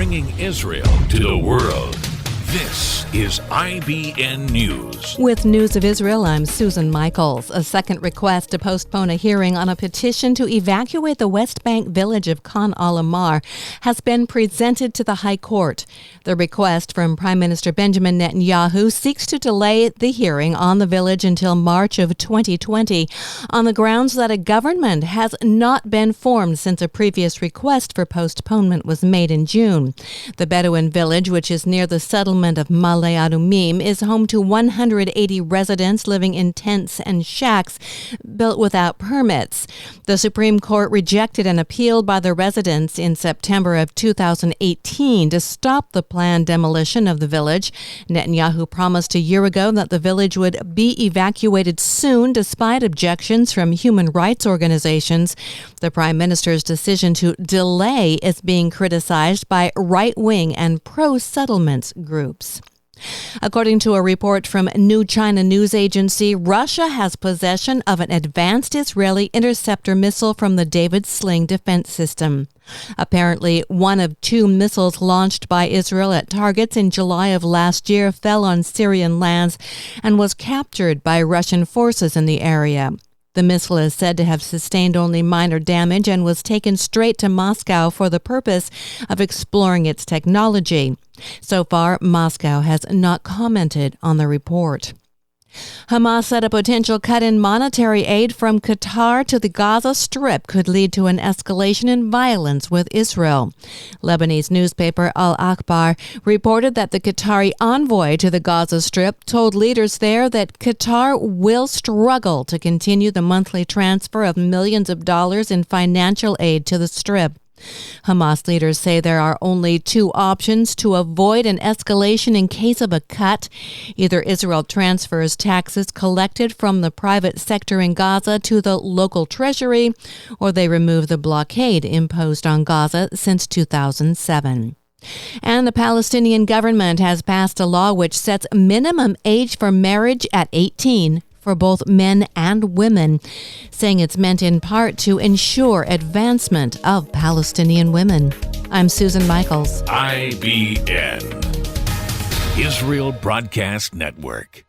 bringing Israel to the world. This is IBN News. With News of Israel, I'm Susan Michaels. A second request to postpone a hearing on a petition to evacuate the West Bank village of Khan al-Ahmar has been presented to the High Court. The request from Prime Minister Benjamin Netanyahu seeks to delay the hearing on the village until March of 2020 on the grounds that a government has not been formed since a previous request for postponement was made in June. The Bedouin village, which is near the settlement of Ma'ale Adumim, is home to 180 residents living in tents and shacks built without permits. The Supreme Court rejected an appeal by the residents in September of 2018 to stop the planned demolition of the village. Netanyahu promised a year ago that the village would be evacuated soon, despite objections from human rights organizations. The Prime Minister's decision to delay is being criticized by right-wing and pro-settlements groups. According to a report from New China News Agency, Russia has possession of an advanced Israeli interceptor missile from the David Sling defense system. Apparently, one of two missiles launched by Israel at targets in July of last year fell on Syrian lands and was captured by Russian forces in the area. The missile is said to have sustained only minor damage and was taken straight to Moscow for the purpose of exploring its technology. So far, Moscow has not commented on the report. Hamas said a potential cut in monetary aid from Qatar to the Gaza Strip could lead to an escalation in violence with Israel. Lebanese newspaper Al Akhbar reported that the Qatari envoy to the Gaza Strip told leaders there that Qatar will struggle to continue the monthly transfer of millions of dollars in financial aid to the Strip. Hamas leaders say there are only two options to avoid an escalation in case of a cut. Either Israel transfers taxes collected from the private sector in Gaza to the local treasury, or they remove the blockade imposed on Gaza since 2007. And the Palestinian government has passed a law which sets minimum age for marriage at 18 for both men and women, saying it's meant in part to ensure advancement of Palestinian women. I'm Susan Michaels. IBN, Israel Broadcast Network.